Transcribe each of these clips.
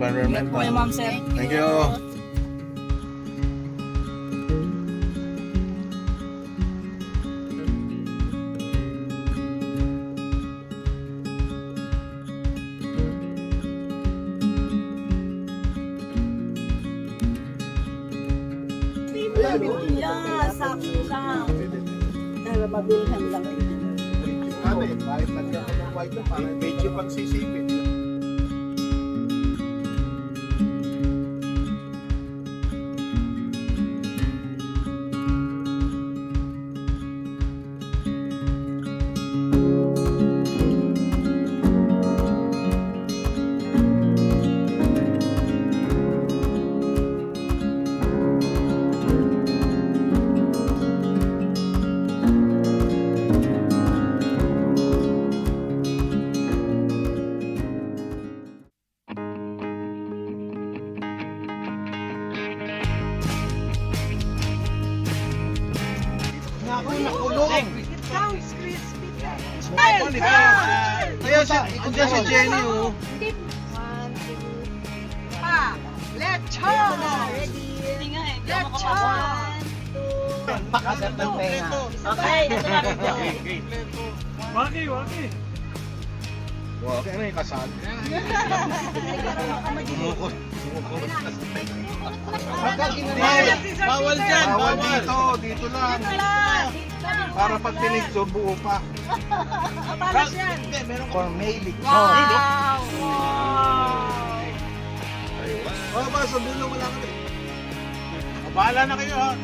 environment. Po yung ma'am, sir. Thank you. Yeah, sakto lang. Para mabilhan lang. Kahit nagkakaroon ng white na parang medyo pang sisipin. Sounds crispy. Kaya si Jenny, oh. Lechon! Ready? Lechon! Pakagat ng tenga. Okay, Waki. Wow, kaya na yung kasal. Bawal dyan, Bawal bawal. dito lang. Para pag tinigso, buo pa. Papalas yan. For mailing. Wow! Oh, ba, sa dulo wala ka rin. Bahala na kayo ha.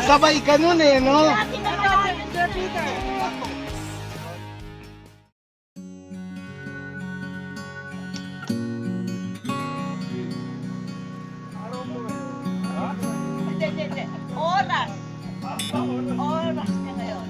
Sabay ka nun eh, no? Sir Peter. Hindi. Oras. Oras ka ngayon.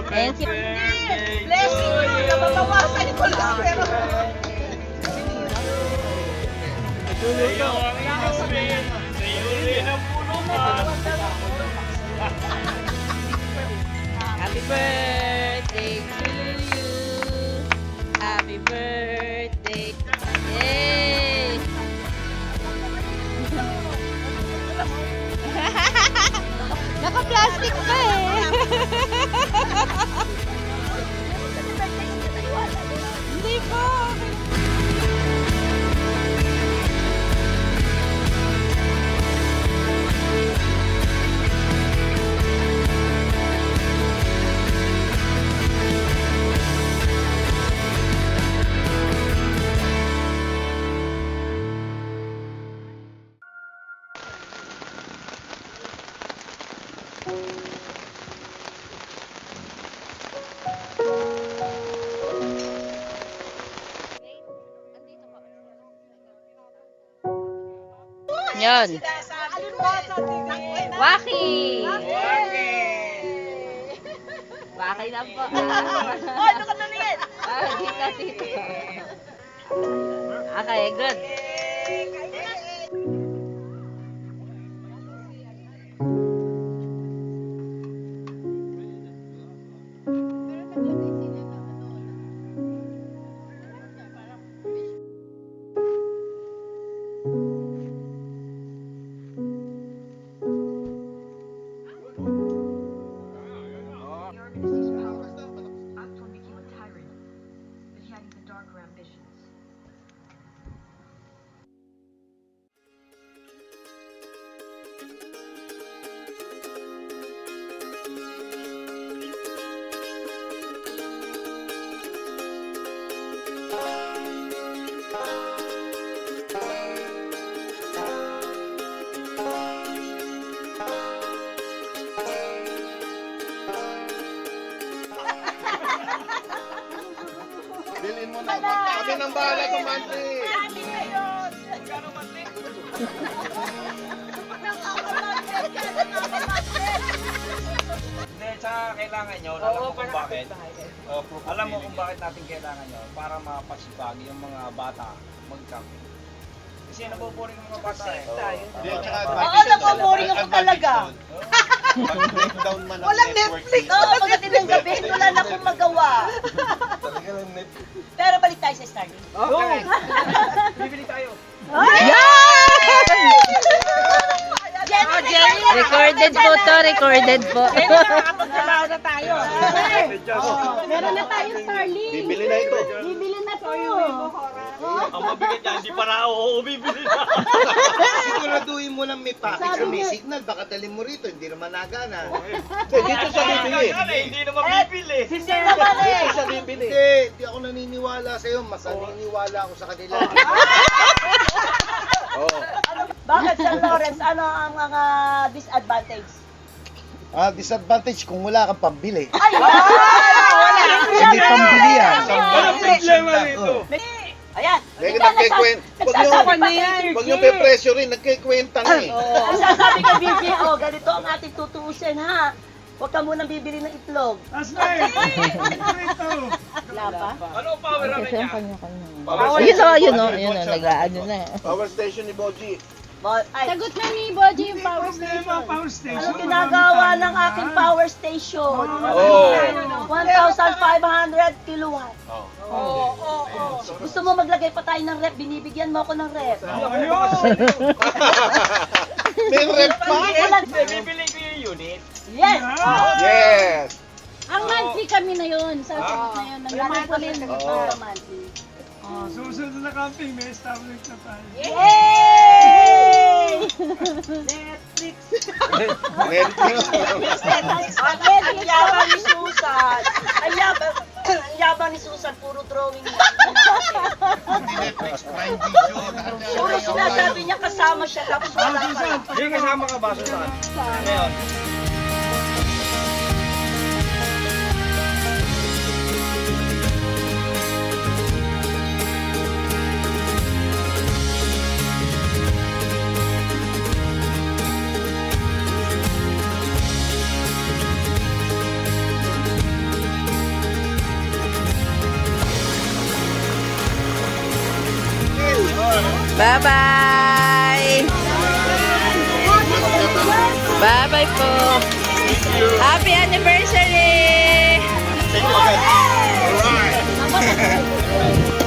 Thank you. Blessing! Nababawasan ko lang pero... Sa'yo ang inumin, sa'yo rin ang pulungan. Happy birthday to you. plastic pa eh. Hindi po. Yan. Waki. Waki lang po. Ano ka na niyan? Dito. Okay, good. Upton became a tyrant, but he had even darker ambitions. Bilhin mo na. Kami nang bahala kumante. Dati ngayon. Hindi, tsaka kailangan nyo, alam mo kung bakit. Alam mo kung bakit natin kailangan nyo, para mapasipag yung mga bata mag-camping. Kasi naboboring yung mga bata eh. Hindi, tsaka Oo, napaboring ako talaga. Pag-breakdown man ang Walang network Netflix. Oo, pagdating ng gabi, wala na akong magawa. Talaga lang Netflix. Pero balik tayo sa Starlink. Okay. Bibili tayo. Recorded po to, recorded po. Nakakapagtrabaho na tayo. Meron na tayo Starlink. Bibili na ito. Bibili na to. Ang mabigat yan, hindi pa na ako bibili na. Siguraduhin mo lang may package sa may signal. Baka dalhin mo rito, hindi naman nagana. Dito sa bibili. Hindi naman bibili. Hindi naman eh. Dito sa bibili. Hindi ako naniniwala sa'yo. Mas naniniwala ako sa kanila. Oo. Bakit, Sir Lawrence? Ano ang mga disadvantage? Disadvantage kung wala kang pambili. Ay, wala. Hindi pambili yan. Anong problema nito? Ayan. Hindi nagkikwenta. Nagsasabi pa kay Huwag nyo pe-pressure rin. Nagkikwenta nga eh. Nagsasabi kay Virgie, oh, ganito ang ating tutuusin, ha? Huwag ka munang bibili ng itlog. Wala pa? Ano ang power ano niya? Yun o, nag-ano na. Power station ni Boji. Ay, Sagot na ni Boji yung power station. ano ginagawa ng aking power station? Oh. 1,500 kilowatt. Oh. Gusto mo maglagay pa tayo ng rep? Binibigyan mo ako ng rep. May rep pa? Bibili ko yung unit. Yes! Yes. Ang monthly kami na yun. Sa sagot na yun. Nangyalan ko rin. Monthly. Susunod na camping, may establish na tayo. Yay! Netflix! Netflix. Ang yabang ni Susan. Ang yabang ni Susan, puro drawing lang. Hindi Netflix, Prime Video. Puro sinasabi niya kasama siya, tapos wala pa. Hindi kasama ka ba, Susan? Ngayon. Bye-bye! Bye-bye po! Happy anniversary! Thank you again. Alright.